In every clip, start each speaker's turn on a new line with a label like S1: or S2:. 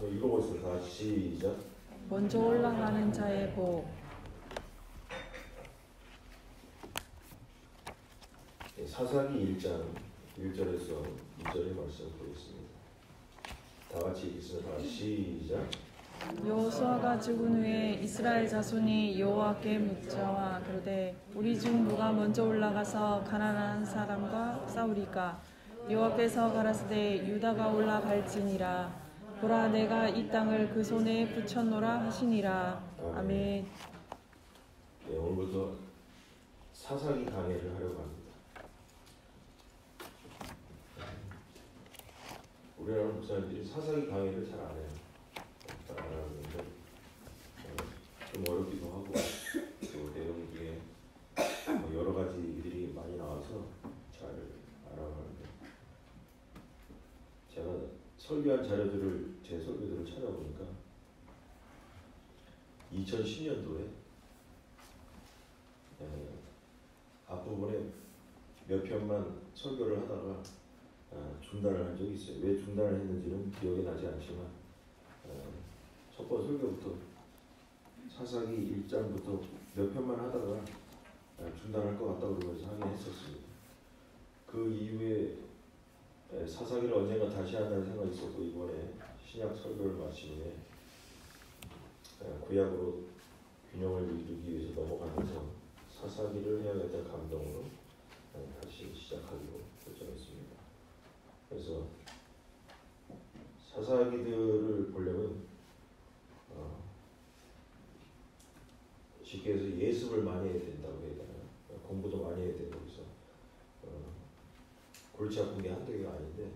S1: 읽어보겠습니다. 다 시작.
S2: 먼저 올라가는 자의 복.
S1: 사사기 1장 1절에서 2절의 말씀 보겠습니다. 다 같이 읽겠습니다. 시작.
S2: 여호수아가 죽은 후에 이스라엘 자손이 여호와께 묻자와 그러되 우리 중 누가 먼저 올라가서 가나안 사람과 싸우리까? 여호와께서 가라사대 유다가 올라갈지니라. 보라 내가 이 땅을 그 손에 붙였노라 하시니라. 아멘.
S1: 네, 오늘부터 사사기 강해를 하려고 합니다. 우리나라 목사님들이 사사기 강의를 잘 안 해요. 잘 안 하는데 좀 어렵기도 하고 또 내용 중에 여러 가지 일들이 많이 나와서 잘 알아가는데 제가 설교한 자료들을 제 설교들을 찾아보니까 2010년도에 앞부분에 몇 편만 설교를 하다가 중단을 한 적이 있어요. 왜 중단을 했는지는 기억이 나지 않지만 첫 번 설교부터 사사기 1장부터 몇 편만 하다가 중단할 것 같다고 그러면서 하긴 했었습니다. 그 이후에 사사기를 언젠가 다시 한다는 생각이 있었고 이번에 신약 설교를 마친 후에 구약으로 균형을 이루기 위해서 넘어가면서 사사기를 해야겠다는 감동으로 다시 시작하기로 결정했습니다. 그래서 사사기들을 보려면 쉽게 해서 예습을 많이 해야 된다고 해야 되나요? 공부도 많이 해야 되고 그래서 골치 아픈 게 한두 개가 아닌데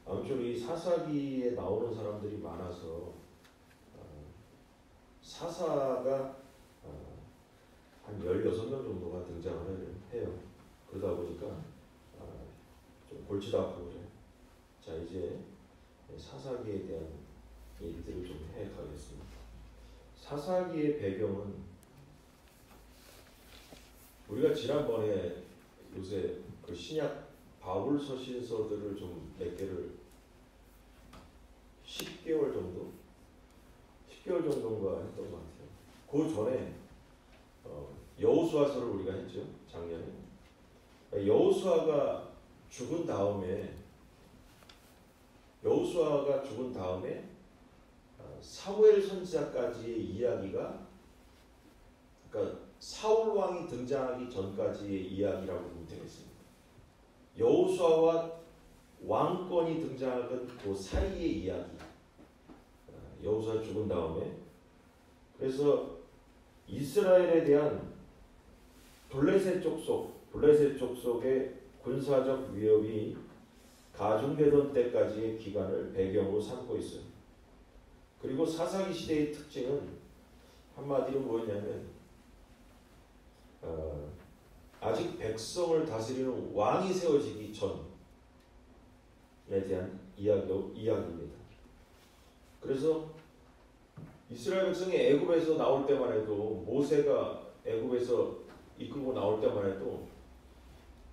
S1: 아무쪼록 이 사사기에 나오는 사람들이 많아서 사사가 한 16명 정도가 등장을 해요. 그러다 보니까 좀 골치도 아프고 그래요. 자, 이제 사사기에 대한 얘기들을 좀 해가겠습니다. 사사기의 배경은 우리가 지난번에 요새 그 신약 바울 서신서들을 좀 몇 개를 10개월 정도인가 했던 것 같아요. 그 전에 여호수아서를 우리가 했죠. 작년에. 여호수아가 죽은 다음에 사무엘 선지자까지의 이야기가 그러니까 사울 왕이 등장하기 전까지의 이야기라고 보면 되겠습니다. 여호수아와 왕권이 등장하던 그 사이의 이야기. 여호수아 죽은 다음에 그래서 이스라엘에 대한 블레셋 족속의 군사적 위협이 가중되던 때까지의 기간을 배경으로 삼고 있어요. 그리고 사사기 시대의 특징은 한마디로 뭐였냐면 아직 백성을 다스리는 왕이 세워지기 전에 대한 이야기입니다. 그래서 이스라엘 백성이 애굽에서 나올 때만 해도 모세가 애굽에서 이끌고 나올 때만 해도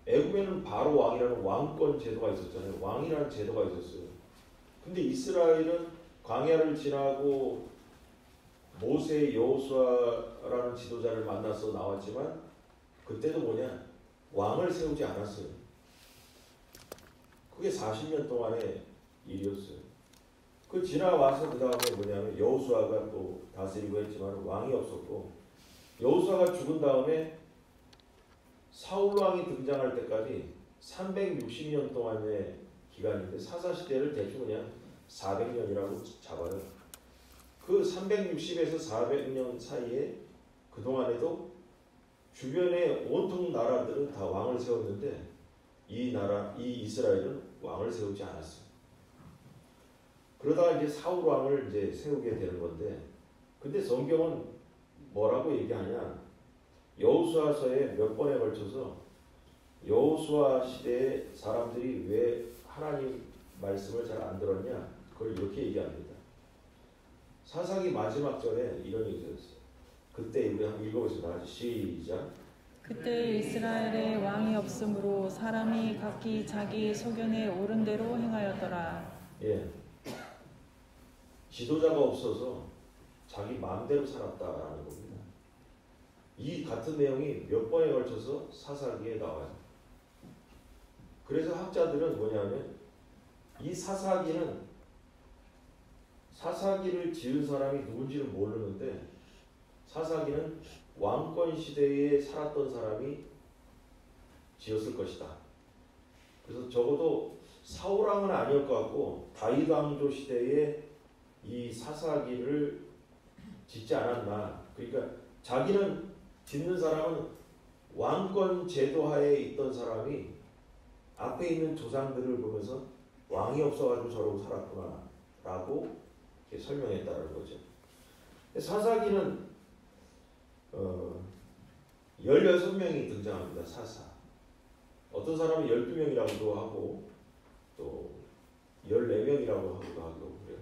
S1: 애굽에는 바로 왕이라는 왕권 제도가 있었잖아요. 왕이라는 제도가 있었어요. 근데 이스라엘은 광야를 지나고 모세 여호수아라는 지도자를 만나서 나왔지만 그때도 왕을 세우지 않았어요. 그게 40년 동안의 일이었어요. 그 지나와서 그 다음에 여호수아가 또 다스리고 했지만 왕이 없었고 여호수아가 죽은 다음에 사울 왕이 등장할 때까지 360년 동안의 기간인데 사사시대를 대충 그냥 400년이라고 잡아요. 그 360에서 400년 사이에 그동안에도 주변의 온통 나라들은 다 왕을 세웠는데 이 이스라엘은 왕을 세우지 않았어요. 그러다가 이제 사울 왕을 이제 세우게 되는 건데 근데 성경은 뭐라고 얘기하냐? 여호수아서에 몇 번에 걸쳐서 여호수아 시대의 사람들이 왜 하나님 말씀을 잘 안 들었냐? 그걸 이렇게 얘기합니다. 사사기 마지막 절에 이런 얘기가 있어요. 그때 우리 한번 읽어보겠습니다. 시작.
S2: 그때 이스라엘에 왕이 없으므로 사람이 각기 자기 소견에 옳은 대로 행하였더라.
S1: 예. 지도자가 없어서 자기 마음대로 살았다라는 겁니다. 이 같은 내용이 몇 번에 걸쳐서 사사기에 나와요. 그래서 학자들은 뭐냐면 이 사사기를 지은 사람이 누군지는 모르는데 사사기는 왕권 시대에 살았던 사람이 지었을 것이다. 그래서 적어도 사울왕은 아니었을 것 같고 다윗 왕조 시대에 이 사사기를 짓지 않았나. 그러니까 자기는 짓는 사람은 왕권 제도하에 있던 사람이 앞에 있는 조상들을 보면서 왕이 없어가지고 저러고 살았구나 라고 이렇게 설명했다는 거죠. 사사기는 16명이 등장합니다. 사사. 어떤 사람은 12명이라고도 하고 또 14명이라고 하기도 하고 그래요.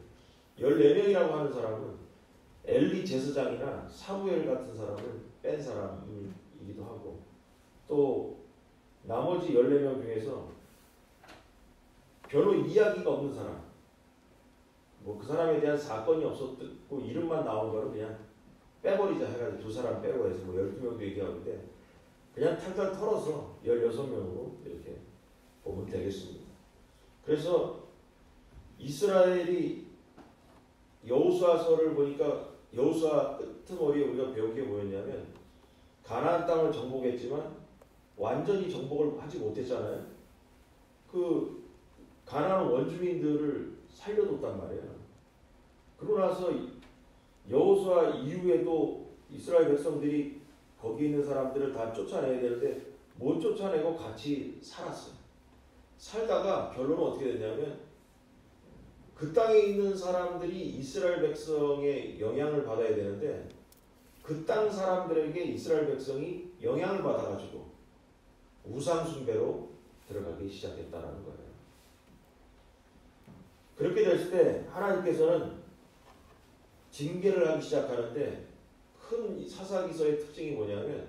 S1: 14명이라고 하는 사람은 엘리 제사장이나 사무엘 같은 사람을 뺀 사람이기도 하고 또 나머지 14명 중에서 별로 이야기가 없는 사람, 뭐 그 사람에 대한 사건이 없었고 이름만 나온 거를 그냥 빼버리자 해가지고 두 사람 빼고 해서 뭐 12명도 얘기하는데 그냥 탈탈 털어서 16명으로 이렇게 보면 되겠습니다. 그래서 이스라엘이 여호수아서를 보니까 여호수아 끄트머리에 우리가 배운 게 뭐였냐면 가나안 땅을 정복했지만 완전히 정복을 하지 못했잖아요. 그 가나안 원주민들을 살려뒀단 말이에요. 그러고 나서 여호수아 이후에도 이스라엘 백성들이 거기 있는 사람들을 다 쫓아내야 되는데 못 쫓아내고 같이 살았어요. 살다가 결론은 어떻게 됐냐면 그 땅에 있는 사람들이 이스라엘 백성의 영향을 받아야 되는데 그 땅 사람들에게 이스라엘 백성이 영향을 받아가지고 우상 숭배로 들어가기 시작했다는 거예요. 그렇게 됐을 때 하나님께서는 징계를 하기 시작하는데 큰 사사기서의 특징이 뭐냐면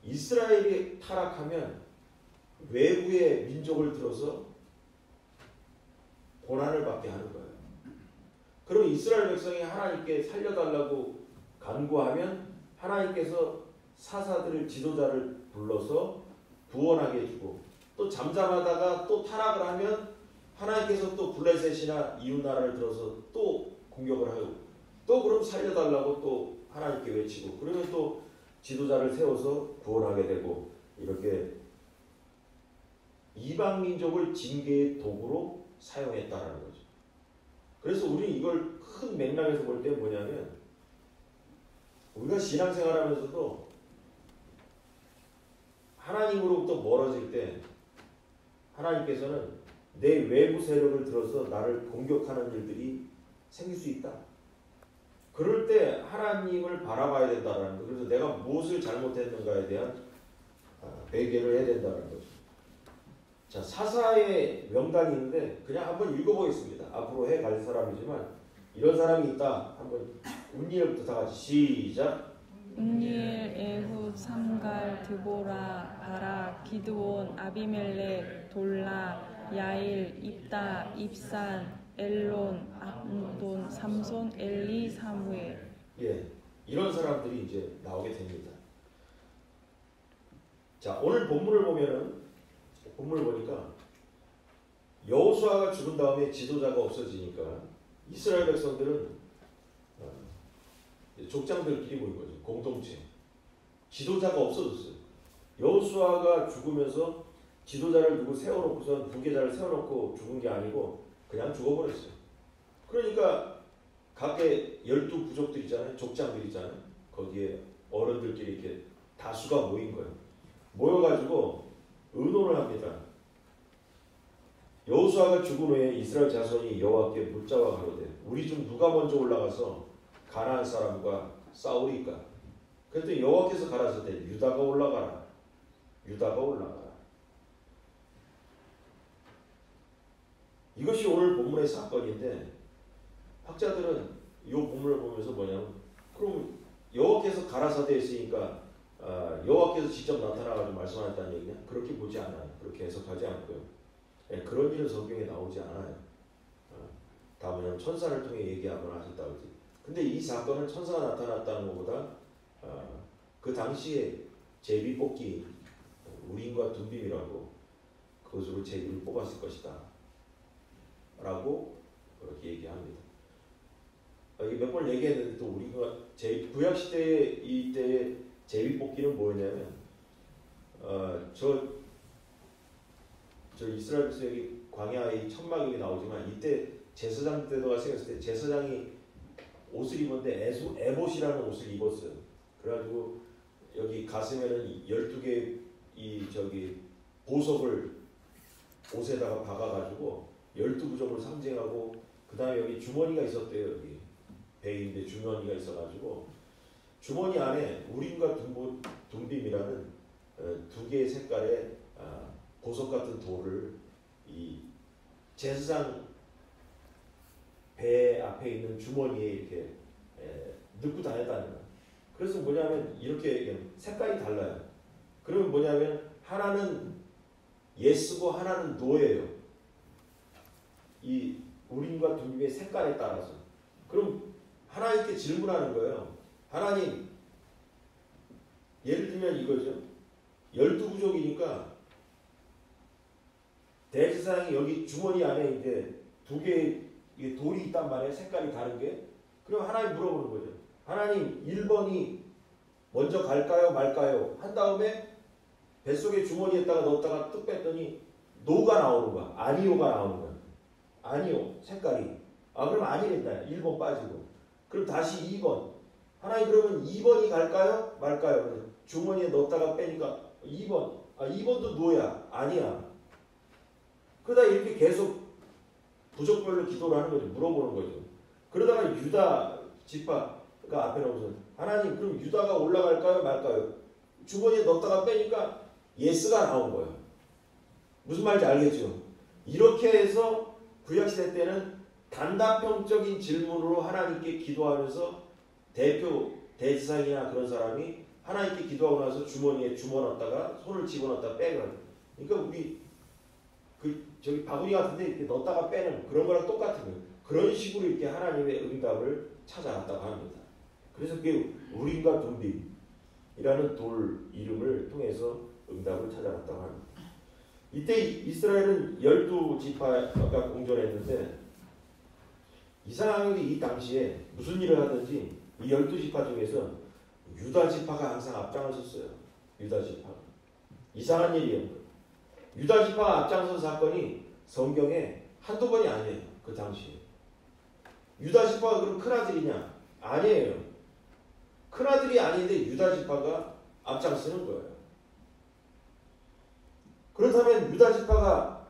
S1: 이스라엘이 타락하면 외부의 민족을 들어서 고난을 받게 하는 거예요. 그럼 이스라엘 백성이 하나님께 살려달라고 간구하면 하나님께서 사사들을 지도자를 불러서 구원하게 해주고 또 잠잠하다가 또 타락을 하면 하나님께서 또 블레셋이나 이웃 나라를 들어서 또 공격을 하고 또 그럼 살려달라고 또 하나님께 외치고 그러면 또 지도자를 세워서 구원하게 되고 이렇게 이방 민족을 징계의 도구로 사용했다라는 거죠. 그래서 우리 이걸 큰 맥락에서 볼 때 뭐냐면 우리가 신앙생활하면서도 하나님으로부터 멀어질 때 하나님께서는 내 외부 세력을 들어서 나를 공격하는 일들이 생길 수 있다. 그럴 때 하나님을 바라봐야 된다는 거죠. 그래서 내가 무엇을 잘못했는가에 대한 회개를 해야 된다는 거죠. 자, 사사의 명단이 있는데 그냥 한번 읽어보겠습니다. 앞으로 해갈 사람이지만 이런 사람이 있다. 한번 운니엘부터 다 같이 시작.
S2: 운니엘, 에훗, 삼갈, 드보라, 바락, 기드온, 아비멜렉, 돌라, 야일, 입다, 입산, 엘론, 압돈, 삼손, 엘리, 사무엘.
S1: 예, 이런 사람들이 이제 나오게 됩니다. 자, 오늘 본문을 보니까 여호수아가 죽은 다음에 지도자가 없어지니까 이스라엘 백성들은 족장들끼리 모인 거죠. 공동체. 지도자가 없어졌어요. 여호수아가 죽으면서 지도자를 누구 세워놓고선 부계자를 세워놓고 죽은 게 아니고 그냥 죽어버렸어요. 그러니까 각계 12부족들 있잖아요. 족장들 있잖아요. 거기에 어른들끼리 이렇게 다수가 모인 거예요. 모여가지고 의논을 합니다. 여호수아가 죽은 후에 이스라엘 자손이 여호와께 묻자와 가로되 우리 중 누가 먼저 올라가서 가나안 사람과 싸우리까? 그랬더니 여호와께서 가라사대 유다가 올라가라. 유다가 올라가라. 이것이 오늘 본문의 사건인데 학자들은 이 본문을 보면서 뭐냐면 그럼 여호와께서 가라사대 했으니까 여호와께서 직접 나타나가지고 말씀하셨다는 얘기냐? 그렇게 보지 않아요. 그렇게 해석하지 않고요. 그런 일은 성경에 나오지 않아요. 다 왜냐하면 천사를 통해 얘기하거나 하셨다고 그러지. 근데 이 사건은 천사가 나타났다는 것보다 그 당시에 제비 뽑기 우림과 둠빔이라고 그것으로 제비를 뽑았을 것이다 라고 그렇게 얘기합니다. 몇 번 얘기했는데 또 우리가 구약시대 이때의 제비 뽑기는 뭐냐면 저 이스라엘 백성이 광야의 천막이 나오지만 이때 제사장 때가 생겼을 때 제사장이 옷을 입었는데 에봇이라는 옷을 입었어요. 그래가지고 여기 가슴에는 12개 보석을 옷에다가 박아가지고 12부족을 상징하고 그 다음에 여기 주머니가 있었대요. 여기 배인데 주머니가 있어가지고 주머니 안에 우림과 둠빔이라는 두 개의 색깔의 보석 같은 돌을 이 제사장 배 앞에 있는 주머니에 이렇게 넣고 다녔다는 거예요. 그래서 뭐냐면 이렇게 색깔이 달라요. 그러면 뭐냐면 하나는 예스고 하나는 노예요. 이 우림과 둠빔의 색깔에 따라서. 그럼 하나님께 질문하는 거예요. 하나님, 예를 들면 이거죠. 12부족이니까 대제사장이 여기 주머니 안에 이제 두 개의 돌이 있단 말이에요. 색깔이 다른 게. 그럼 하나님 물어보는 거죠. 하나님 1번이 먼저 갈까요 말까요? 한 다음에 뱃속에 주머니에다가 넣었다가 뚝 뺐더니 노가 나오는 거야. 아니오가 나오는 거야. 아니오 색깔이. 그럼 아니랬다. 1번 빠지고. 그럼 다시 2번. 하나님 그러면 2번이 갈까요 말까요? 주머니에 넣었다가 빼니까 2번. 2번도 노야. 아니야. 그러다 이렇게 계속 부족별로 기도를 하는 거죠. 물어보는 거죠. 그러다가 유다 지파가 앞에 나오면서 하나님 그럼 유다가 올라갈까요 말까요? 주머니에 넣었다가 빼니까 예스가 나온 거예요. 무슨 말인지 알겠죠? 이렇게 해서 구약시대 때는 단답형적인 질문으로 하나님께 기도하면서 대제사장이나 그런 사람이 하나님께 기도하고 나서 주머니에 주워넣었다가 손을 집어넣었다가 빼거든요. 그러니까 우리 저기 바구니 같은데 이렇게 넣었다가 빼는 그런 거랑 똑같은 거예요. 그런 식으로 이렇게 하나님의 응답을 찾아갔다고 합니다. 그래서 그게 우림과 둠빔이라는 돌 이름을 통해서 응답을 찾아갔다고 합니다. 이때 이스라엘은 12지파가 공존했는데 이상하게 이 당시에 무슨 일을 하든지 이 12지파 중에서 유다지파가 항상 앞장을 섰어요. 유다지파가. 이상한 일이에요. 유다지파가 앞장선 사건이 성경에 한두 번이 아니에요. 그 당시에. 유다지파가 그럼 큰아들이냐? 아니에요. 큰아들이 아닌데 유다지파가 앞장서는 거예요. 그렇다면 유다지파가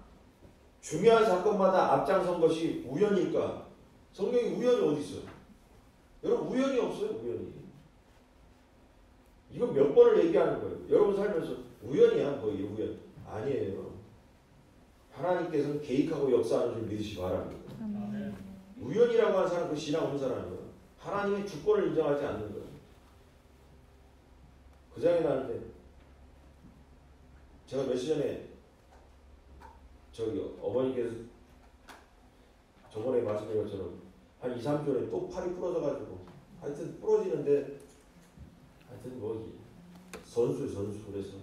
S1: 중요한 사건마다 앞장선 것이 우연일까? 성경에 우연이 어디 있어요? 여러분 우연이 없어요. 우연이. 이거 몇 번을 얘기하는 거예요. 여러분 살면서 우연이야 뭐 이 우연. 아니에요. 하나님께서는 계획하고 역사하는 줄 믿으시기 바랍니다. 우연이라고 하는 사람은 그 신앙 없는 사람이에요. 하나님의 주권을 인정하지 않는 거예요. 그 생각이 나는데 제가 며칠 전에 저기 어머니께서 저번에 말씀드린 것처럼 한 2, 3주 전에 또 팔이 부러져가지고 하여튼 부러지는데 하여튼 뭐 선수 그래서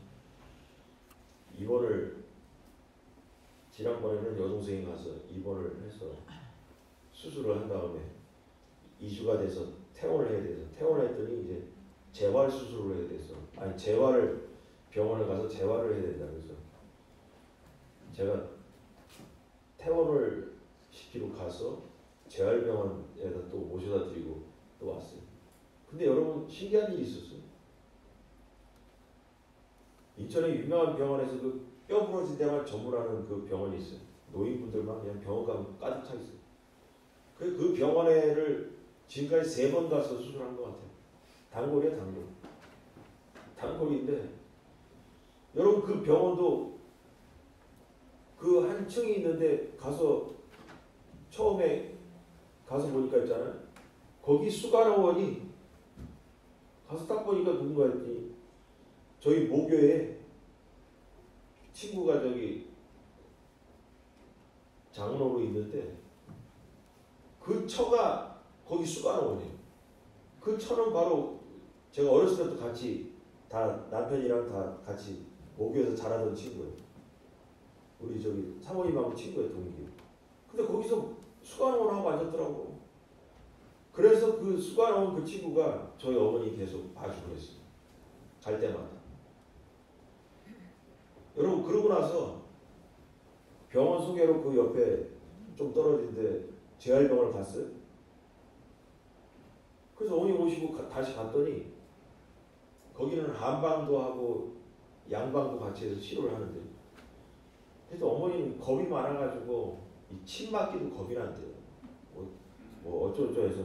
S1: 입원을 지난번에는 여동생이 가서 입원을 해서 수술을 한 다음에 2주가 돼서 퇴원을 해야 돼서 퇴원을 했더니 이제 재활 수술을 해야 돼서 재활을 병원에 가서 재활을 해야 된다 그래서 제가 퇴원을 시키러 가서 재활병원에다 또 모셔다 드리고 또 왔어요. 근데 여러분 신기한 일이 있었어요. 인천의 유명한 병원에서 그 뼈 부러진 데만 전문하는 그 병원이 있어요. 노인분들만 그냥 병원 가면 가득 차 있어요. 그 병원에를 지금까지 3번 가서 수술한 것 같아요. 단골이에요, 단골. 단골인데 여러분 그 병원도 그 한 층이 있는데 가서 처음에 가서 보니까 있잖아요. 거기 수간호원이 가서 딱 보니까 누군가 했더니 저희 모교에 친구가 저기 장로로 있는데 그 처가 거기 수가나오네요. 그 처는 바로 제가 어렸을 때부터 같이 다 남편이랑 다 같이 모교에서 자라던 친구예요. 우리 저기 사모님하고 친구예요, 동기. 근데 거기서 수가나오하고 앉았더라고. 그래서 그 수가나온 그 친구가 저희 어머니 계속 봐주고 그랬어요. 갈 때마다. 여러분 그러고 나서 병원 소개로 그 옆에 좀 떨어진데 재활병원을 갔어요. 그래서 어머니 모시고 다시 갔더니 거기는 한방도 하고 양방도 같이 해서 치료를 하는데, 그래서 어머니는 겁이 많아가지고 이 침 맞기도 겁이 난대요. 뭐 어쩌고 해서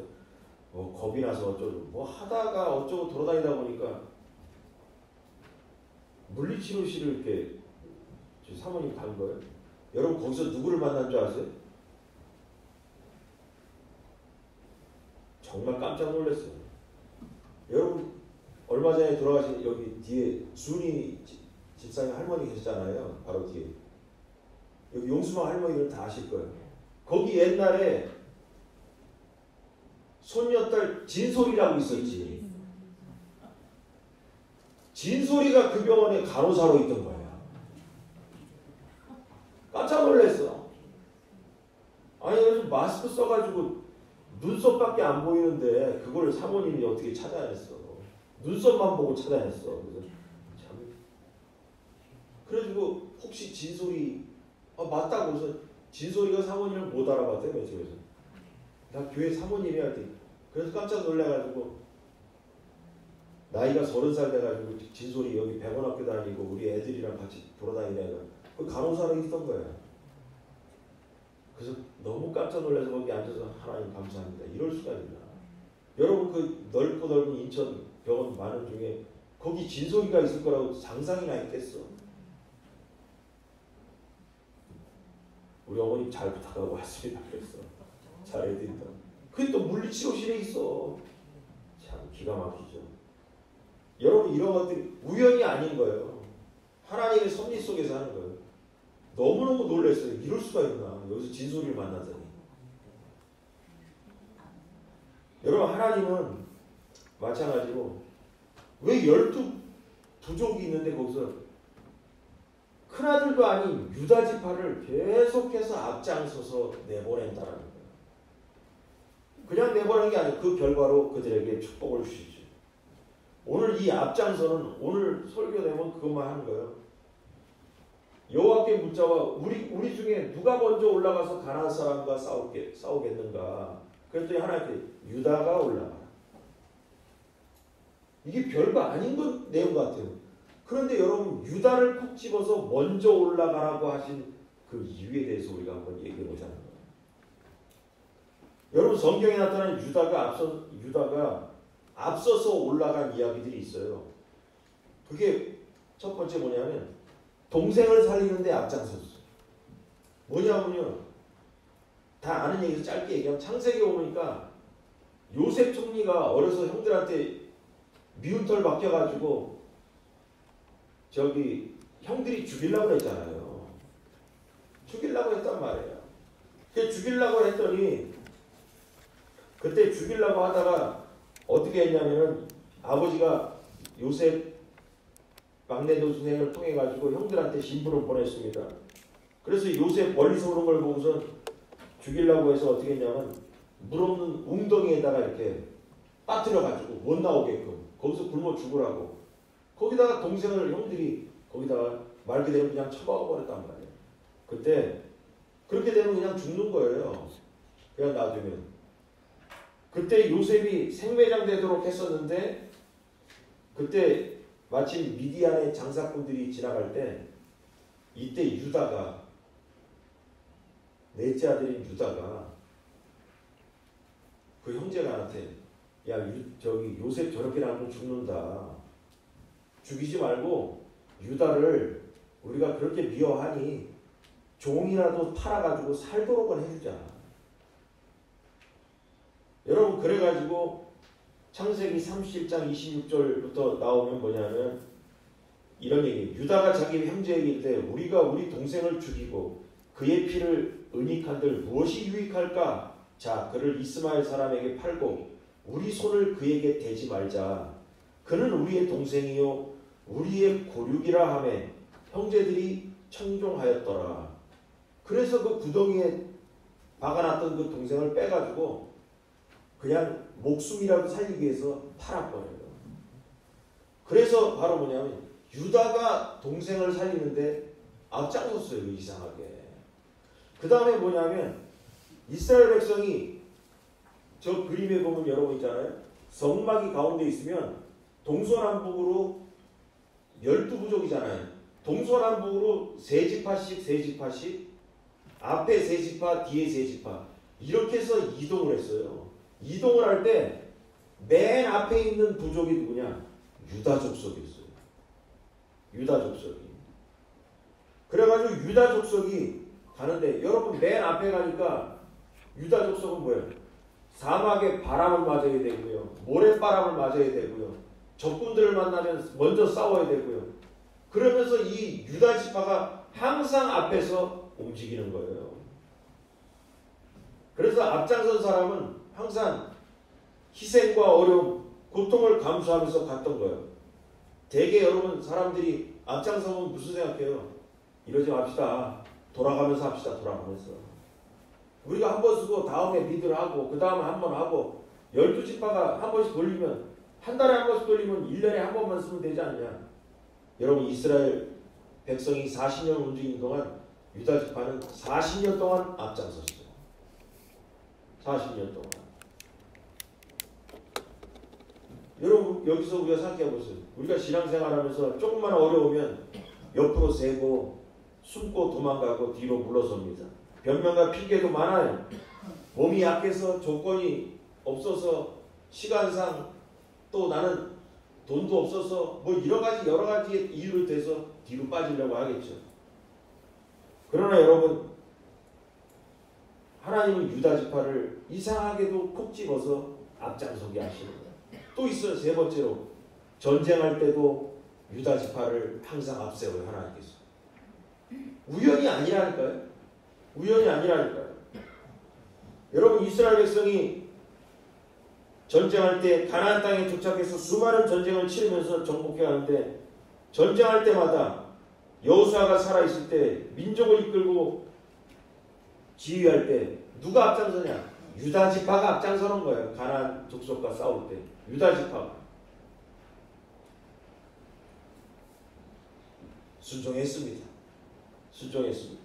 S1: 겁이 나서 어쩌고 뭐 하다가 어쩌고 돌아다니다 보니까 물리치료실을 이렇게 사모님 간 거예요. 여러분 거기서 누구를 만난 줄 아세요? 정말 깜짝 놀랐어요. 여러분 얼마 전에 돌아가신 여기 뒤에 순이 집사님 할머니 계시잖아요. 바로 뒤에. 여기 용수방 할머니를 다 아실 거예요. 거기 옛날에 손녀딸 진솔이라고 있었지. 진솔이가 그 병원에 간호사로 있던 거야. 깜짝 놀랐어. 아니 요즘 마스크 써가지고 눈썹밖에 안 보이는데 그걸 사모님이 어떻게 찾아냈어. 눈썹만 보고 찾아냈어. 그래서 참. 그래가지고 혹시 진솔이 맞다고 해서 진솔이가 사모님을 못 알아봤대요. 맨 처음에서. 나 교회 사모님이 할 때. 그래서 깜짝 놀라가지고 나이가 30살 돼가지고 진솔이 여기 백원학교 다니고 우리 애들이랑 같이 돌아다니다가 그 간호사로 있던 거야. 그래서 너무 깜짝 놀라서 거기 앉아서 하나님 감사합니다. 이럴 수가 있나. 여러분 그 넓고 넓은 인천 병원 많은 중에 거기 진솔이가 있을 거라고 상상이나 했겠어. 우리 어머님 잘 부탁하고 왔습니다. 그랬어. 잘해드린다. 그게 또 물리치료실에 있어. 참 기가 막히죠. 여러분 이런 것들이 우연이 아닌 거예요. 하나님의 섭리 속에서 하는 거예요. 너무너무 놀랐어요. 이럴 수가 있나. 여기서 진솔이를 만나더니. 여러분 하나님은 마찬가지로 왜 12부족이 있는데 거기서 큰아들도 아닌 유다 지파를 계속해서 앞장서서 내보낸다라는 거예요. 그냥 내보낸 게 아니고 그 결과로 그들에게 축복을 주시죠. 오늘 이 앞장서는 오늘 설교 내용 그것만 하는 거예요. 여호와께 묻자와 우리 중에 누가 먼저 올라가서 가나안 사람과 싸우겠는가? 그랬더니 하나님께 유다가 올라가라. 이게 별거 아닌 것 내용 같아요. 그런데 여러분 유다를 콕 집어서 먼저 올라가라고 하신 그 이유에 대해서 우리가 한번 얘기해 보자는 거예요. 여러분 성경에 나타난 유다가 앞서서 올라간 이야기들이 있어요. 그게 첫 번째 뭐냐면 동생을 살리는데 앞장섰어요. 뭐냐면요. 다 아는 얘기에서 짧게 얘기하면 창세기에 오니까 요셉 총리가 어려서 형들한테 미운 털 박혀가지고 저기 형들이 죽이려고 했잖아요. 죽이려고 했단 말이에요. 죽이려고 했더니 그때 죽이려고 하다가 어떻게 했냐면은 아버지가 요셉 막내 동생을 통해 가지고 형들한테 신부를 보냈습니다. 그래서 요셉 멀리서 오는 걸 보고서 죽이려고 해서 어떻게 했냐면 물 없는 웅덩이에다가 이렇게 빠뜨려 가지고 못 나오게끔 거기서 굶어 죽으라고. 거기다가 동생을 형들이 거기다가 말 그대로 그냥 처박아 버렸단 말이에요. 그때 그렇게 되면 그냥 죽는 거예요. 그냥 놔두면. 그때 요셉이 생매장 되도록 했었는데 그때 마침 미디안의 장사꾼들이 지나갈 때 이때 유다가 넷째 아들인 유다가 그 형제가한테 야 저기 요셉 저렇게 나면 죽는다. 죽이지 말고 유다를 우리가 그렇게 미워하니 종이라도 팔아가지고 살도록은 해주자. 여러분 그래가지고 창세기 37장 26절부터 나오면 뭐냐면 이런 얘기. 유다가 자기 형제에게 이르되 우리가 우리 동생을 죽이고 그의 피를 은닉한들 무엇이 유익할까? 자, 그를 이스마엘 사람에게 팔고 우리 손을 그에게 대지 말자. 그는 우리의 동생이요 우리의 고륙이라 하며 형제들이 청종하였더라. 그래서 그 구덩이에 박아놨던 그 동생을 빼가지고 그냥 목숨이라도 살리기 위해서 팔아버려요. 그래서 바로 뭐냐면 유다가 동생을 살리는데 앞장섰어요. 이상하게. 그 다음에 뭐냐면 이스라엘 백성이 저 그림에 보면 여러분 있잖아요. 성막이 가운데 있으면 동서남북으로 12부족이잖아요. 동서남북으로 3지파씩 앞에 3지파 뒤에 3지파 이렇게 해서 이동을 했어요. 이동을 할 때 맨 앞에 있는 부족이 누구냐? 유다 족속이었어요. 유다 족속이. 그래가지고 유다 족속이 가는데 여러분 맨 앞에 가니까 유다 족속은 뭐예요? 사막에 바람을 맞아야 되고요. 모래바람을 맞아야 되고요. 적군들을 만나면 먼저 싸워야 되고요. 그러면서 이 유다 지파가 항상 앞에서 움직이는 거예요. 그래서 앞장선 사람은 항상 희생과 어려움, 고통을 감수하면서 갔던 거예요. 대개 여러분 사람들이 앞장서면 무슨 생각해요? 이러지 맙시다. 돌아가면서 합시다. 돌아가면서. 우리가 한 번 쓰고 다음에 리드를 하고 그 다음에 한 번 하고 12지파가 한 번씩 돌리면 한 달에 한 번씩 돌리면 1년에 한 번만 쓰면 되지 않냐. 여러분 이스라엘 백성이 40년 움직이는 동안 유다 지파는 40년 동안 앞장섰어요. 40년 동안. 여러분 여기서 우리가 생각해 보세요. 우리가 신앙생활하면서 조금만 어려우면 옆으로 세고 숨고 도망가고 뒤로 물러섭니다. 변명과 핑계도 많아요. 몸이 약해서 조건이 없어서 시간상 또 나는 돈도 없어서 뭐 여러 가지 이유를 대서 뒤로 빠지려고 하겠죠. 그러나 여러분 하나님은 유다 지파를 이상하게도 콕 집어서 앞장서게 하시는 거예요. 또 있어요. 세 번째로 전쟁할 때도 유다 지파를 항상 앞세워요. 하나님께서. 우연이 아니라니까요. 우연이 아니라니까요. 여러분 이스라엘 백성이 전쟁할 때 가나안 땅에 도착해서 수많은 전쟁을 치르면서 정복해 가는데 전쟁할 때마다 여호수아가 살아있을 때 민족을 이끌고 지휘할 때 누가 앞장서냐? 유다 지파가 앞장서는 거예요. 가나안 족속과 싸울 때 유다 지파가 순종했습니다. 순종했습니다.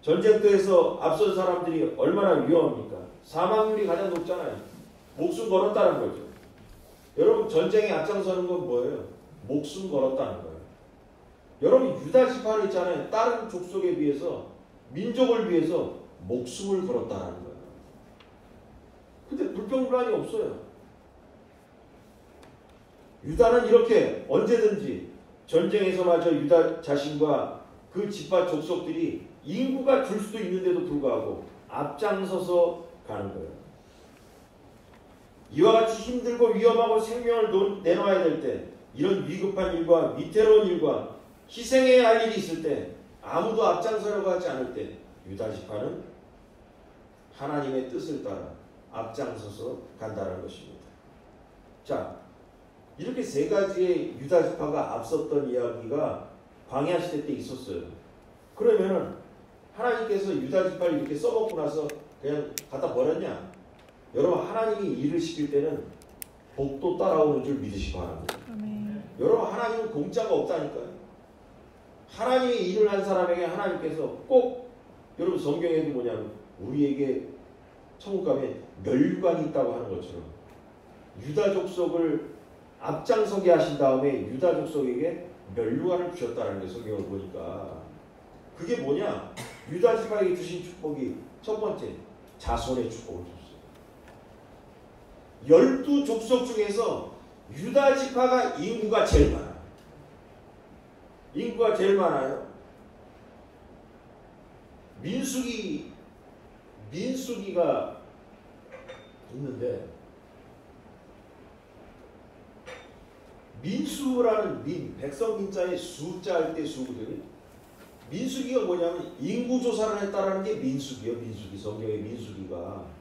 S1: 전쟁터에서 앞선 사람들이 얼마나 위험합니까? 사망률이 가장 높잖아요. 목숨 걸었다는 거죠. 여러분 전쟁에 앞장서는 건 뭐예요? 목숨 걸었다는 거예요. 여러분 유다 지파는 있잖아요. 다른 족속에 비해서 민족을 위해서 목숨을 걸었다는 거예요. 근데 불평불만이 없어요. 유다는 이렇게 언제든지 전쟁에서마저 유다 자신과 그 지파 족속들이 인구가 줄 수도 있는데도 불구하고 앞장서서 가는 거예요. 이와 같이 힘들고 위험하고 생명을 내놔야 될 때 이런 위급한 일과 위태로운 일과 희생해야 할 일이 있을 때 아무도 앞장서려고 하지 않을 때 유다 지파는 하나님의 뜻을 따라 앞장서서 간다는 것입니다. 자, 이렇게 세 가지의 유다 지파가 앞섰던 이야기가 광야 시대 때 있었어요. 그러면은 하나님께서 유다 지파를 이렇게 써먹고 나서 그냥 갖다 버렸냐? 여러분 하나님이 일을 시킬 때는 복도 따라오는 줄 믿으시기 바랍니다. 여러분 하나님은 공짜가 없다니까요. 하나님이 일을 한 사람에게 하나님께서 꼭 여러분 성경에도 뭐냐면 우리에게 천국 가면 멸류관이 있다고 하는 것처럼 유다 족속을 앞장서게 하신 다음에 유다 족속에게 멸류관을 주셨다는 게 성경을 보니까 그게 뭐냐? 유다 지파에게 주신 축복이 첫 번째 자손의 축복을 줬어요. 12족속 중에서 유다 지파가 인구가 제일 많아요. 인구가 제일 많아요. 민수기가 있는데 민수라는 백성 민자의 수자 할 때 수거든요. 민수기가 뭐냐면 인구 조사를 했다라는 게 민수기예요. 민수기. 성경의 민수기가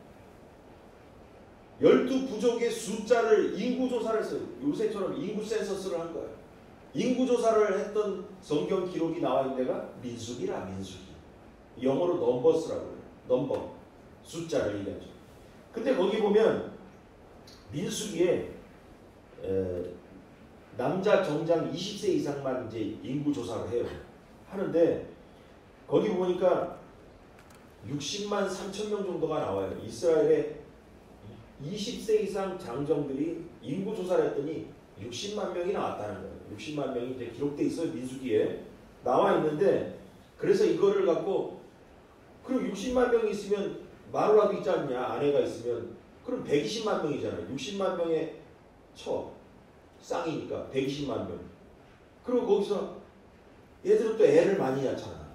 S1: 12부족의 숫자를 인구 조사를 했어요. 요새처럼 인구 센서스를 한 거예요. 인구 조사를 했던 성경 기록이 나와 있는 데가 민수기라. 민수기. 영어로 넘버스라고 해요. 넘버. 숫자를 얘기하죠. 근데 거기 보면 민수기에 남자 정장 20세 이상만 이제 인구 조사를 해요. 하는데 거기 보니까 60만 3천 명 정도가 나와요. 이스라엘의 20세 이상 장정들이 인구 조사를 했더니 60만 명이 나왔다는 거예요. 60만 명이 이제 기록돼 있어요. 민수기에 나와 있는데, 그래서 이거를 갖고 그럼 60만 명이 있으면 마누라도 있지 않냐, 아내가 있으면, 그럼 120만 명이잖아요. 60만 명의 쌍이니까 120만 명. 그리고 거기서 얘들은 또 애를 많이 낳잖아.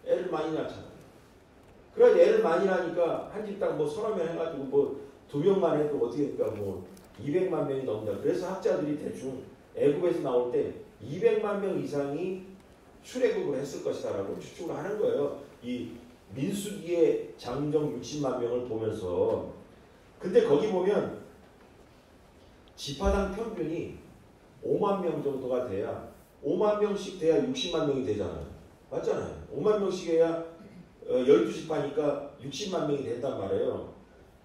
S1: 애를 많이 낳잖아. 그래서 애를 많이 낳으니까 한 집당 뭐 서너 명 해가지고 뭐 2명만 해도 어떻게 될까, 뭐 200만 명이 넘는다. 그래서 학자들이 대충 애굽에서 나올 때 200만 명 이상이 출애굽을 했을 것이다라고 추측을 하는 거예요. 이 민수기의 장정 60만 명을 보면서. 근데 거기 보면 지파당 평균이 5만 명 정도가 돼야, 5만 명씩 돼야 60만 명이 되잖아요. 맞잖아요. 5만 명씩 해야 12지파니까 60만 명이 된단 말이에요.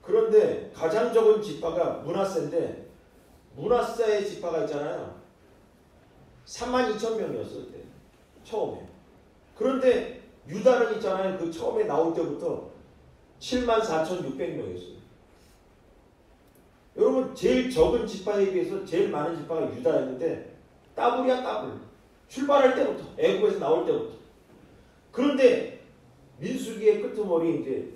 S1: 그런데 가장 적은 지파가 므낫세인데, 므낫세의 지파가 있잖아요. 3만 2천 명이었어요. 그때 처음에. 그런데 유다는 있잖아요. 그 처음에 나올 때부터 7만 4,600명이었어요. 여러분, 제일 적은 지파에 비해서 제일 많은 지파가 유다였는데 더블이야, 더블. 출발할 때부터, 애굽에서 나올 때부터. 그런데 민수기의 끄트머리 이제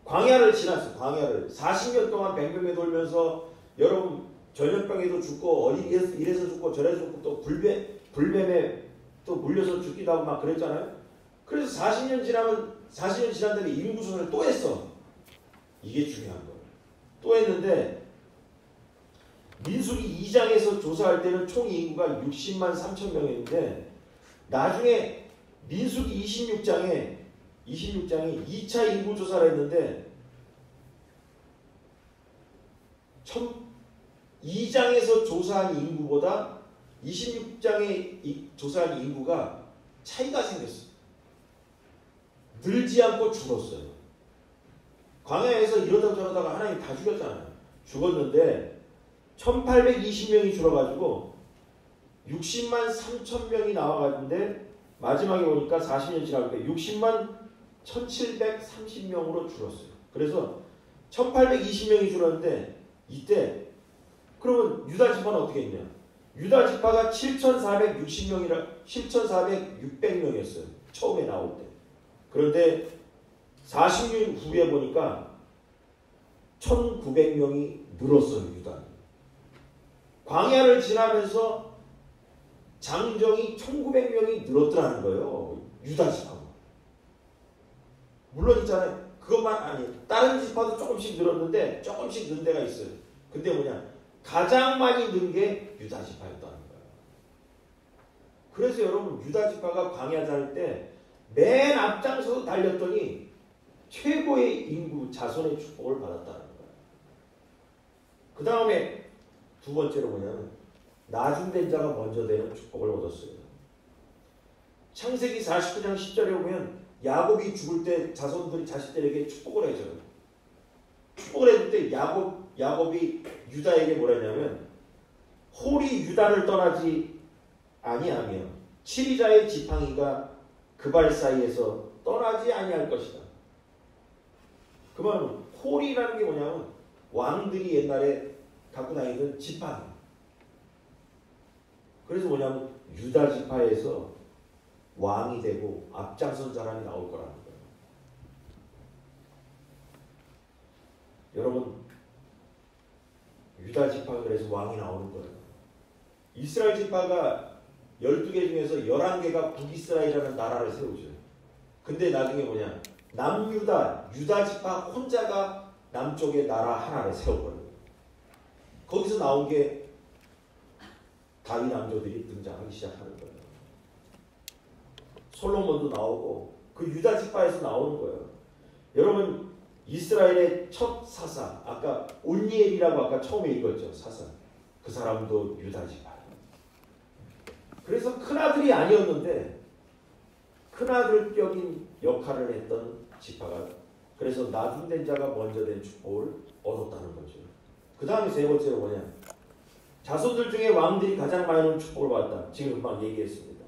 S1: 광야를 지났어. 광야를 40년 동안 뱅뱅에 돌면서, 여러분 전염병에도 죽고 이래서 죽고 저래서 죽고 또 불뱀에 또 물려서 죽기도 하고 막 그랬잖아요. 그래서 40년 지난 다음에 인구 조사를 또 했어. 이게 중요한 거예요. 또 했는데 민수기 2장에서 조사할 때는 총 인구가 60만 3천 명이었는데, 나중에 민수기 26장에 2차 인구 조사를 했는데 2장에서 조사한 인구보다 26장에 조사한 인구가 차이가 생겼어요. 늘지 않고 줄었어요. 광야에서 이러다 저러다가 하나님 다 죽였잖아요. 죽었는데 1820명이 줄어가지고 60만 3천 명이 나와가지고, 마지막에 보니까 40년 지나니까 60만 1730명으로 줄었어요. 그래서 1820명이 줄었는데, 이때 그러면 유다 지파는 어떻게 했냐? 유다 지파가 7,406명이었어요. 처음에 나올 때. 그런데 40년 후에 보니까 1,900명이 늘었어요. 유다는. 광야를 지나면서 장정이 1,900명이 늘었더라는 거예요. 유다 지파가. 물론 있잖아요. 그것만 아니, 다른 지파도 조금씩 늘었는데 조금씩 는 데가 있어요. 근데 뭐냐? 가장 많이 는 게 유다 지파였다는 거예요. 그래서 여러분, 유다 지파가 광야 다닐 때 맨 앞장서서 달렸더니 최고의 인구 자손의 축복을 받았다는 거예요. 그 다음에 두 번째로 뭐냐면 나중된 자가 먼저 되는 축복을 얻었어요. 창세기 49장 10절에 보면 야곱이 죽을 때 자손들이 자식들에게 축복을 해줘요. 축복을 해줄 때 야곱이 유다에게 뭐라 했냐면, 홀이 유다를 떠나지 아니하며 치리자의 지팡이가 그 발 사이에서 떠나지 아니할 것이다. 그 말은 홀이라는 게 뭐냐면 왕들이 옛날에 갖고 다니던 지팡이. 그래서 뭐냐면 유다 지파에서 왕이 되고 앞장선 사람이 나올 거라는 거예요. 여러분, 유다 지파가 그래서 왕이 나오는 거예요. 이스라엘 지파가 12개 중에서 11개가 북이스라엘이라는 나라를 세우죠. 근데 나중에 뭐냐, 남유다, 유다 지파 혼자가 남쪽의 나라 하나를 세워버려요. 거기서 나온 게 다윗 왕조들이 등장하기 시작하는 거예요. 솔로몬도 나오고 그 유다 지파에서 나오는 거예요. 여러분 이스라엘의 첫 사사 아까 온니엘이라고 아까 처음에 읽었죠. 사사. 그 사람도 유다 지파. 그래서 큰아들이 아니었는데 큰아들격인 역할을 했던 지파가 그래서 나중된 자가 먼저 된 축복을 얻었다는 거죠. 그 다음에 세 번째로 뭐냐? 자손들 중에 왕들이 가장 많은 축복을 받았다. 지금 금방 얘기했습니다.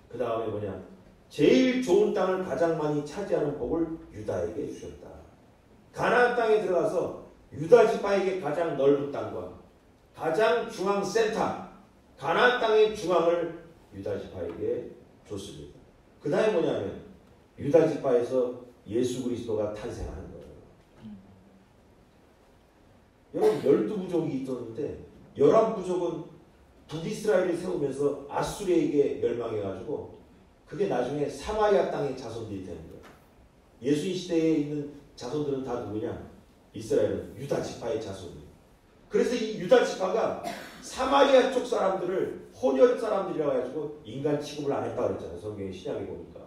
S1: 그 다음에 뭐냐? 제일 좋은 땅을 가장 많이 차지하는 복을 유다에게 주셨다. 가나안 땅에 들어가서 유다 지파에게 가장 넓은 땅과 가장 중앙 센터 가나안 땅의 중앙을 유다 지파에게 줬습니다. 그 다음에 뭐냐면 유다 지파에서 예수 그리스도가 탄생하는 거예요. 여러분 12부족이 있었는데 11부족은 북이스라엘을 세우면서 아수르에게 멸망해가지고 그게 나중에 사마리아 땅의 자손들이 되는 거예요. 예수님 시대에 있는 자손들은 다 누구냐? 이스라엘은 유다 지파의 자손이에요. 그래서 이 유다 지파가 사마리아 쪽 사람들을 혼혈 사람들이라고 해가지고 인간 취급을 안 했다 그랬잖아요. 성경의 신약에 보니까.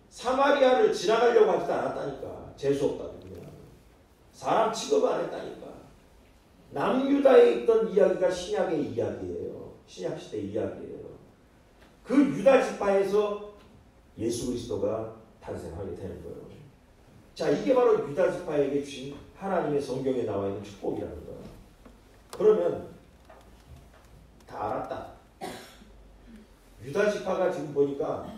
S1: 사마리아를 지나가려고 하지도 않았다니까. 재수없다고 그냥. 사람 취급을 안 했다니까. 남유다에 있던 이야기가 신약의 이야기예요. 신약 시대 이야기예요. 그 유다 지파에서 예수 그리스도가 탄생하게 되는 거예요. 자, 이게 바로 유다 지파에게 주신 하나님의 성경에 나와 있는 축복이라는 거예요. 그러면 다 알았다. 유다 지파가 지금 보니까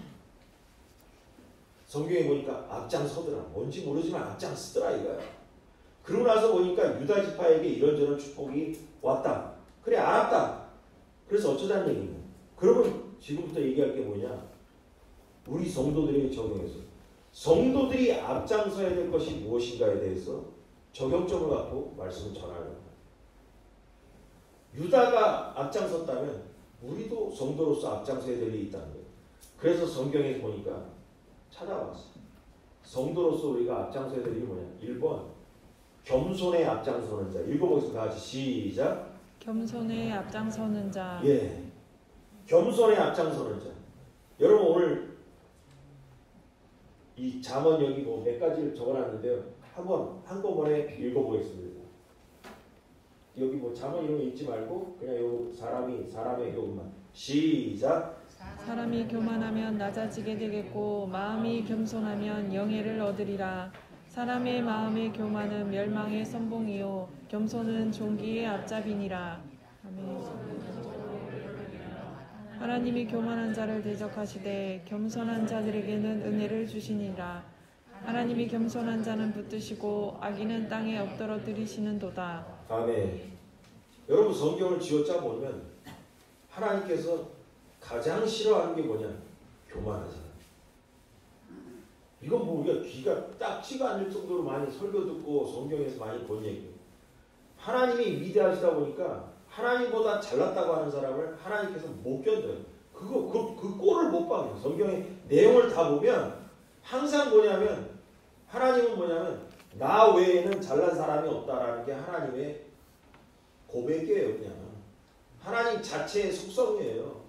S1: 성경에 보니까 앞장서더라. 뭔지 모르지만 앞장서더라 이거야. 그러고 나서 보니까 유다 지파에게 이런저런 축복이 왔다. 그래 알았다. 그래서 어쩌자는 얘기냐. 그러면 지금부터 얘기할 게 뭐냐. 우리 성도들에게 적용해서 성도들이 앞장서야 될 것이 무엇인가에 대해서 적용점을 갖고 말씀을 전하는 거예요. 유다가 앞장섰다면 우리도 성도로서 앞장서야 될 일이 있다는 거예요. 그래서 성경에 보니까 찾아왔어요. 성도로서 우리가 앞장서야 될 일이 뭐냐. 1번 겸손에 앞장서는 자. 읽어보겠습니다. 다 같이 시작.
S2: 겸손에 앞장서는 자.
S1: 예, 겸손에 앞장서는 자. 여러분 오늘 이 잠언 여기 뭐 몇 가지를 적어놨는데요. 한번 한꺼번에 읽어보겠습니다. 여기 뭐 잠언 이런 거 읽지 말고 그냥 요 사람의 요것만 시작.
S2: 사람이 교만하면 낮아지게 되겠고 마음이 겸손하면 영예를 얻으리라. 사람의 마음의 교만은 멸망의 선봉이요 겸손은 존귀의 앞잡이니라. 아멘. 하나님이 교만한 자를 대적하시되 겸손한 자들에게는 은혜를 주시니라. 하나님이 겸손한 자는 붙드시고 악인은 땅에 엎드러뜨리시는도다.
S1: 아멘. 여러분 성경을 쥐어짜 보면 하나님께서 가장 싫어하는 게 뭐냐? 교만하잖아. 이건 뭐 우리가 귀가 딱지가 않을 정도로 많이 설교 듣고 성경에서 많이 본 얘기예요. 하나님이 위대하시다 보니까 하나님보다 잘났다고 하는 사람을 하나님께서 못 견뎌요. 그 꼴을 못 봐요. 성경의 내용을 다 보면 항상 뭐냐면 하나님은 뭐냐면 나 외에는 잘난 사람이 없다라는 게 하나님의 고백이에요. 그냥 하나님 자체의 속성이에요.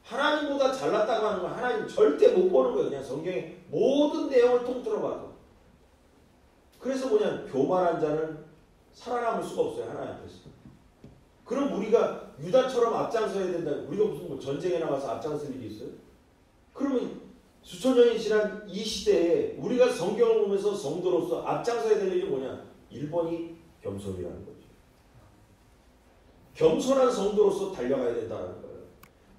S1: 하나님보다 잘났다고 하는 건 하나님 절대 못 보는 거예요. 그냥 성경의 모든 내용을 통틀어 봐도. 그래서 뭐냐면 교만한 자는 살아남을 수가 없어요. 하나님 앞에서. 그럼 우리가 유다처럼 앞장서야 된다. 우리가 무슨 뭐 전쟁에 나가서 앞장설 일이 있어요? 그러면 수천 년이 지난 이 시대에 우리가 성경을 보면서 성도로서 앞장서야 될 일이 뭐냐? 1번이 겸손이라는 거죠. 겸손한 성도로서 달려가야 된다는 거예요.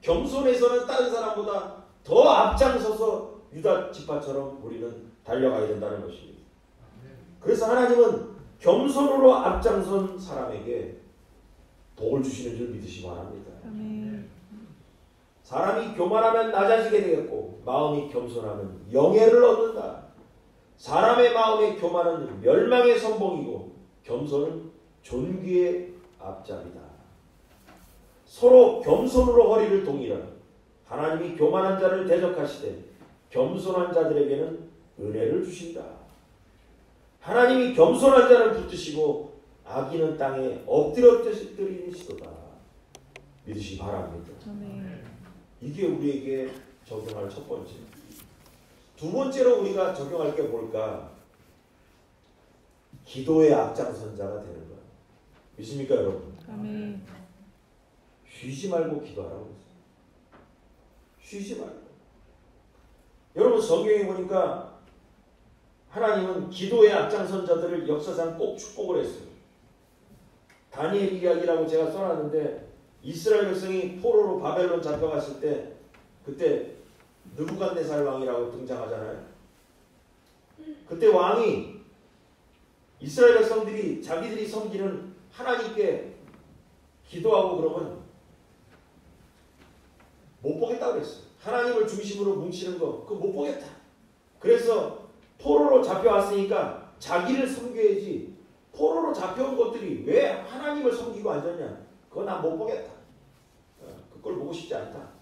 S1: 겸손해서는 다른 사람보다 더 앞장서서 유다 지파처럼 우리는 달려가야 된다는 것입니다. 그래서 하나님은 겸손으로 앞장선 사람에게 복을 주시는 줄 믿으시기 바랍니다.
S2: 아멘.
S1: 사람이 교만하면 낮아지게 되겠고 마음이 겸손하면 영예를 얻는다. 사람의 마음의 교만은 멸망의 선봉이고 겸손은 존귀의 앞잡이다. 서로 겸손으로 허리를 동이라. 하나님이 교만한 자를 대적하시되 겸손한 자들에게는 은혜를 주신다. 하나님이 겸손한 자를 붙드시고 악인은 땅에 엎드러뜨리시도다. 믿으시기 바랍니다.
S2: 아멘.
S1: 이게 우리에게 적용할 첫 번째. 두 번째로 우리가 적용할 게 뭘까? 기도의 앞장선자가 되는 거예요. 믿습니까, 여러분?
S2: 아멘.
S1: 쉬지 말고 기도하라고 했어요. 쉬지 말고. 여러분, 성경에 보니까 하나님은 기도의 앞장선자들을 역사상 꼭 축복을 했어요. 다니엘 이야기라고 제가 써놨는데, 이스라엘 백성이 포로로 바벨론 잡혀갔을 때 그때 느부갓네살 왕이라고 등장하잖아요. 그때 왕이 이스라엘 백성들이 자기들이 섬기는 하나님께 기도하고 그러면 못 보겠다고 그랬어요. 하나님을 중심으로 뭉치는 거 그거 못 보겠다. 그래서 포로로 잡혀왔으니까 자기를 섬겨야지, 포로로 잡혀온 것들이 왜 하나님을 섬기고 앉았냐, 그거 난 못 보겠다. 그걸 보고 싶지 않다.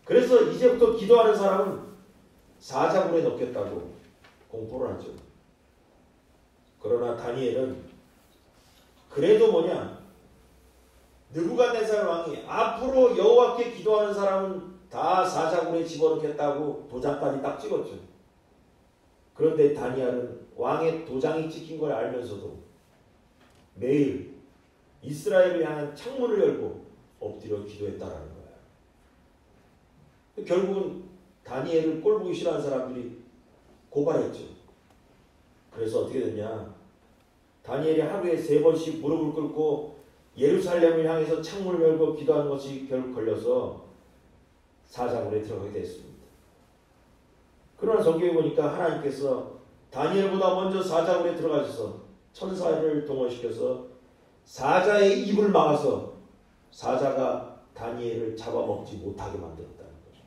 S1: 그래서 이제부터 기도하는 사람은 사자굴에 넣겠다고 공포를 하죠. 그러나 다니엘은 그래도 뭐냐, 느부갓네살 왕이 앞으로 여호와께 기도하는 사람은 다 사자굴에 집어넣겠다고 도장까지 딱 찍었죠. 그런데 다니엘은 왕의 도장이 찍힌 걸 알면서도 매일 이스라엘을 향한 창문을 열고 엎드려 기도했다라는 거예요. 결국은 다니엘을 꼴보기 싫어하는 사람들이 고발했죠. 그래서 어떻게 됐냐, 다니엘이 하루에 3번씩 무릎을 꿇고 예루살렘을 향해서 창문을 열고 기도하는 것이 결국 걸려서 사자굴에 들어가게 됐습니다. 그러나 성경에 보니까 하나님께서 다니엘보다 먼저 사자굴에 들어가셔서 천사를 동원시켜서 사자의 입을 막아서 사자가 다니엘을 잡아먹지 못하게 만들었다는 거죠.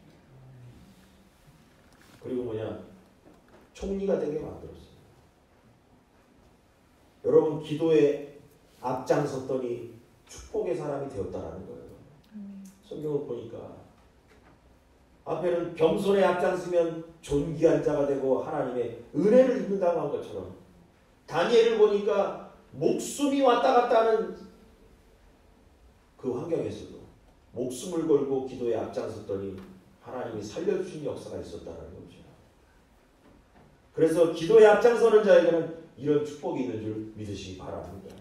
S1: 그리고 뭐냐, 총리가 되게 만들었어요. 여러분, 기도에 앞장섰더니 축복의 사람이 되었다라는 거예요. 성경을 보니까 앞에는 겸손에 앞장서면 존귀한 자가 되고 하나님의 은혜를 입는다고 한 것처럼, 다니엘을 보니까 목숨이 왔다 갔다 하는 그 환경에서도 목숨을 걸고 기도에 앞장섰더니 하나님이 살려주신 역사가 있었다는 거죠. 그래서 기도에 앞장서는 자에게는 이런 축복이 있는 줄 믿으시기 바랍니다.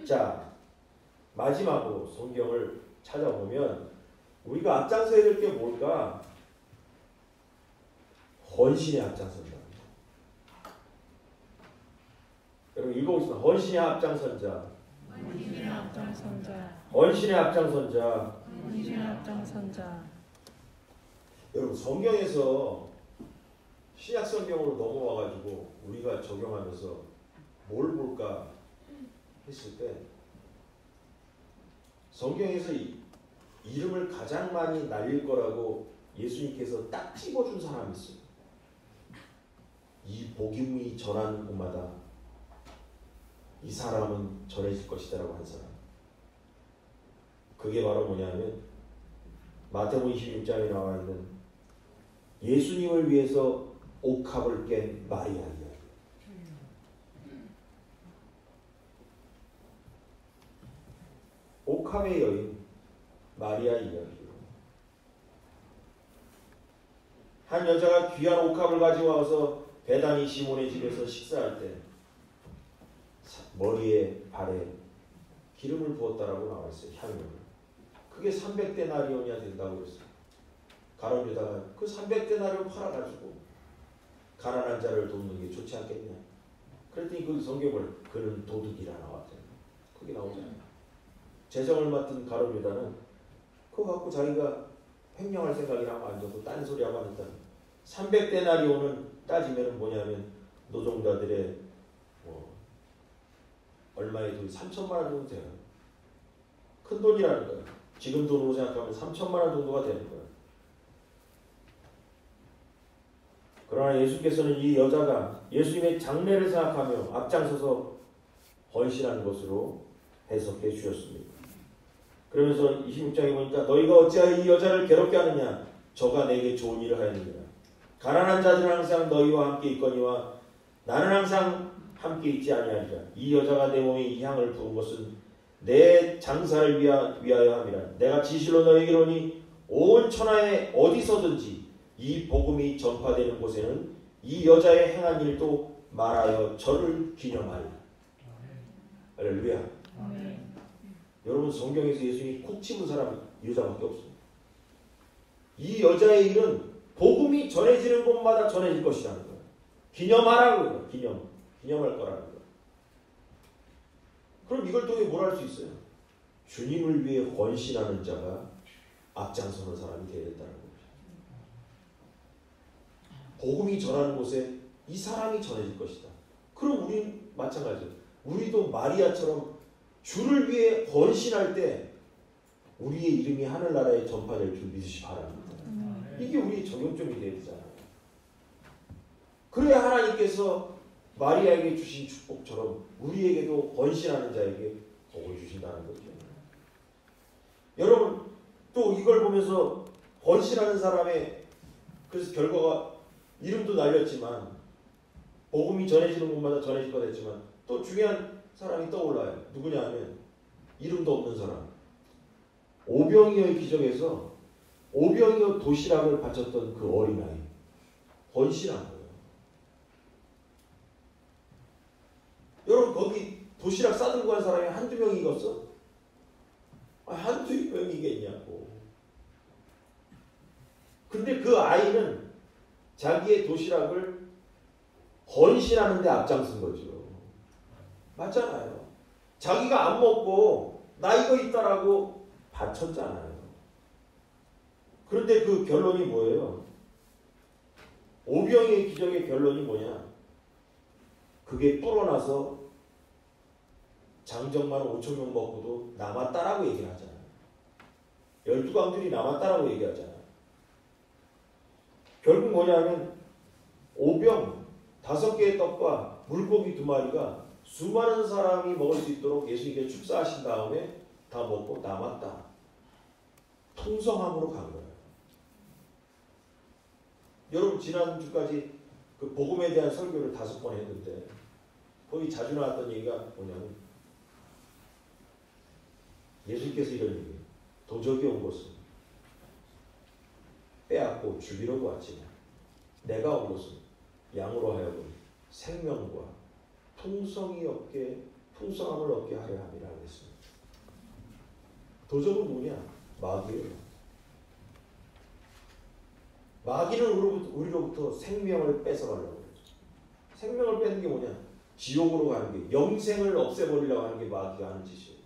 S1: 자, 마지막으로 성경을 찾아보면 우리가 앞장서야 될 게 뭘까? 헌신에 앞장선다. 여러분 읽어보겠습니다. 헌신에 앞장선자.
S2: 헌신의 앞장선자.
S1: 헌신에 앞장선자.
S2: 헌신의 앞장선자.
S1: 여러분, 성경에서 신약 성경으로 넘어와가지고 우리가 적용하면서 뭘 볼까 했을 때, 성경에서 이름을 가장 많이 날릴 거라고 예수님께서 딱 집어준 사람이 있어요. 이 복음이 전하는 곳마다 이 사람은 전해질 것이다라고 한 사람. 그게 바로 뭐냐면 마태복음 26장에 나와 있는 예수님을 위해서 옥합을 깬 마리아 이야기. 옥합의 여인 마리아 이야기. 한 여자가 귀한 옥합을 가지고 와서 베다니 시몬의 집에서 식사할 때 머리에 발에 기름을 부었다라고 나와 있어요. 향유를. 그게 300데나리온이나 된다고 그랬어요. 가룟유다가 그 300데나리온 팔아가지고 가난한 자를 돕는 게 좋지 않겠냐. 그랬더니 그 성경을 그는 도둑이라 나왔대요. 그게 나오잖아요. 재정을 맡은 가룟유다는 그거 갖고 자기가 횡령할 생각이나 하면 안 되고 딴 소리 하면 안 된다. 300데나리온은 따지면 뭐냐면 노동자들의 얼마의 돈, 3천만 원 정도 돼요. 큰 돈이라는 거예요. 지금 돈으로 생각하면 3천만 원 정도가 되는 거예요. 그러나 예수께서는 이 여자가 예수님의 장례를 생각하며 앞장서서 헌신한 것으로 해석해 주셨습니다. 그러면서 26장에 보니까 너희가 어찌하여 이 여자를 괴롭게 하느냐, 저가 내게 좋은 일을 하였느니라. 가난한 자들은 항상 너희와 함께 있거니와 나는 항상 함께 있지 아니하리라. 이 여자가 내 몸에 이 향을 부은 것은 내 장사를 위하여 함이라. 내가 진실로 너희에게 이르노니 온 천하에 어디서든지 이 복음이 전파되는 곳에는 이 여자의 행한 일도 말하여 저를 기념하리라. 할렐루야. 여러분 성경에서 예수님이 콕 집은 사람이 이 여자밖에 없습니다. 이 여자의 일은 복음이 전해지는 곳마다 전해질 것이라는 거예요. 기념하라는 거예요. 기념할 거라는 거예요. 그럼 이걸 통해 뭘 할 수 있어요? 주님을 위해 헌신하는 자가 앞장서는 사람이 되어야 된다는 거죠. 복음이 전하는 곳에 이 사람이 전해질 것이다. 그럼 우린 마찬가지예요. 우리도 마리아처럼 주를 위해 헌신할 때 우리의 이름이 하늘나라에 전파될 줄 믿으시 바랍니다. 이게 우리의 적용점이 되어야 되잖아요. 그래야 하나님께서 마리아에게 주신 축복처럼 우리에게도 헌신하는 자에게 복을 주신다는 거죠. 여러분 또 이걸 보면서 헌신하는 사람의 그래서 결과가 이름도 날렸지만 복음이 전해지는 곳마다 전해질 거 됐지만 또 중요한 사람이 떠올라요. 누구냐 하면 이름도 없는 사람. 오병이어의 기적에서 오병이어 도시락을 바쳤던 그 어린아이 헌신한 거예요. 여러분 거기 도시락 싸들고 간 사람이 한두 명이겠어? 한두 명이겠냐고. 근데 그 아이는 자기의 도시락을 헌신하는 데 앞장선 거죠. 맞잖아요. 자기가 안 먹고 나 이거 있다라고 바쳤잖아요. 그런데 그 결론이 뭐예요? 오병이의 기적의 결론이 뭐냐? 그게 불어나서 장정만 5,000명 먹고도 남았다라고 얘기를 하잖아요. 12광들이 남았다라고 얘기하잖아요. 결국 뭐냐면 오병 5개의 떡과 물고기 2마리가 수많은 사람이 먹을 수 있도록 예수님께 축사하신 다음에 다 먹고 남았다. 풍성함으로 간 거예요. 여러분 지난주까지 그 복음에 대한 설교를 5번 했는데 거기 자주 나왔던 얘기가 뭐냐면 예수님께서 이런 얘기예요. 도적이 온 것은 빼앗고 죽이려고 왔지만 내가 온 것은 양으로 하여금 생명과 풍성함을 얻게 하려 함이라 그랬습니다. 도적은 뭐냐? 마귀예요. 마귀는 우리로부터 생명을 뺏어가려고 그러죠. 생명을 뺏는 게 뭐냐? 지옥으로 가는 게, 영생을 없애버리려고 하는 게 마귀가 하는 짓이에요.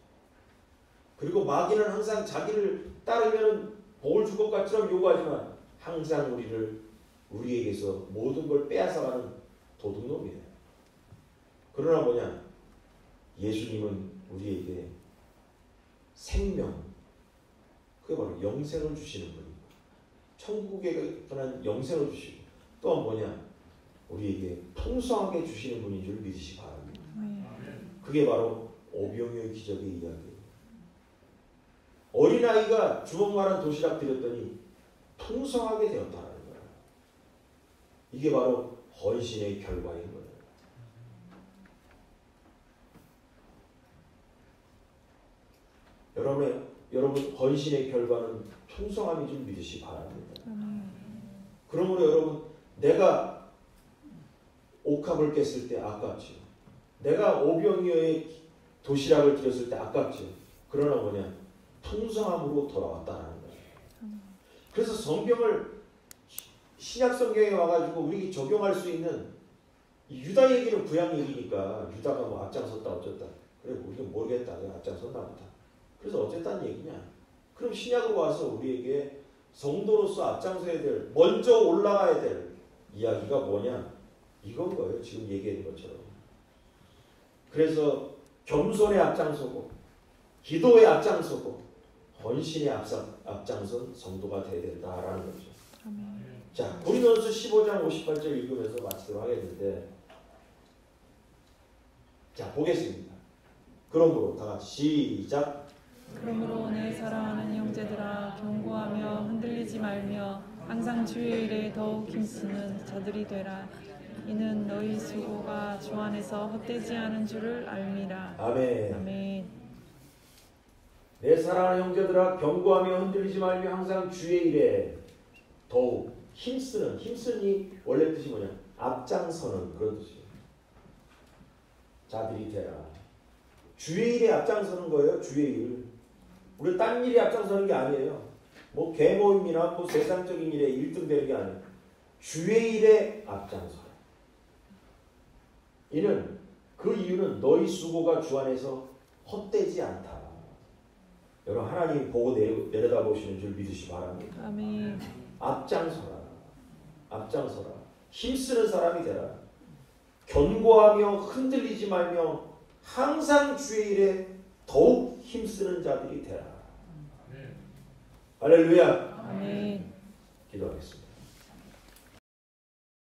S1: 그리고 마귀는 항상 자기를 따르면 복을 줄 것 같처럼 요구하지만 항상 우리에게서 모든 걸 빼앗아가는 도둑놈이에요. 그러나 뭐냐? 예수님은 우리에게 생명, 그게 바로 영생을 주시는 분이고 천국에 관한 영생을 주시고 또한 뭐냐? 우리에게 풍성하게 주시는 분인 줄 믿으시 바랍니다. 그게 바로 오병이어의 기적의 이야기예요. 어린아이가 주먹만한 도시락 드렸더니 풍성하게 되었다는 거예요. 이게 바로 헌신의 결과인 거예요. 여러분 헌신의 결과는 풍성함인 줄 믿으시 바랍니다. 그러므로 여러분 내가 옥합을 깼을 때 아깝지요. 내가 오병이어의 도시락을 드렸을 때 아깝지요. 그러나 뭐냐? 풍성함으로 돌아왔다는 거예요. 그래서 성경을 신약 성경에 와가지고 우리 적용할 수 있는 유다 얘기는 구약 얘기니까 유다가 뭐 앞장섰다 어쨌다. 그래 우리는 모르겠다. 내가 앞장섰나 보다. 그래서 어쨌다는 얘기냐? 그럼 신약으로 와서 우리에게 성도로서 앞장서야 될, 먼저 올라가야 될 이야기가 뭐냐? 이건 거예요. 지금 얘기하는 것처럼. 그래서 겸손에 앞장서고 기도에 앞장서고 헌신에 앞장선 성도가 되어야 된다라는 거죠.
S2: 아멘.
S1: 자, 고린도전서 15장 58절 읽으면서 마치도록 하겠는데, 자 보겠습니다. 그러므로 다 같이 시작.
S2: 그러므로 내 사랑하는 형제들아 경고하며 흔들리지 말며 항상 주일에 더욱 힘쓰는 자들이 되라. 이는 너희 수고가 주 안에서 헛되지 않은 줄을 알미라.
S1: 아멘.
S2: 아멘.
S1: 내 사랑하는 형제들아 견고하며 흔들리지 말며 항상 주의 일에 더욱 힘쓰는 이 원래 뜻이 뭐냐? 앞장서는 그런 뜻이에요. 자들이 되라. 주의 일에 앞장서는 거예요. 주의 일. 우리 딴 일에 앞장서는 게 아니에요. 뭐 계모임이나 뭐 세상적인 일에 1등 되는 게 아니에요. 주의 일에 앞장서라. 이는 그 이유는 너희 수고가 주 안에서 헛되지 않다. 여러분 하나님 보고 내려다보시는 줄 믿으시 바랍니다.
S2: 아멘.
S1: 앞장서라. 앞장서라. 힘쓰는 사람이 되라. 견고하며 흔들리지 말며 항상 주의 일에 더욱 힘쓰는 자들이 되라. 할렐루야.
S2: 아멘.
S1: 기도하겠습니다.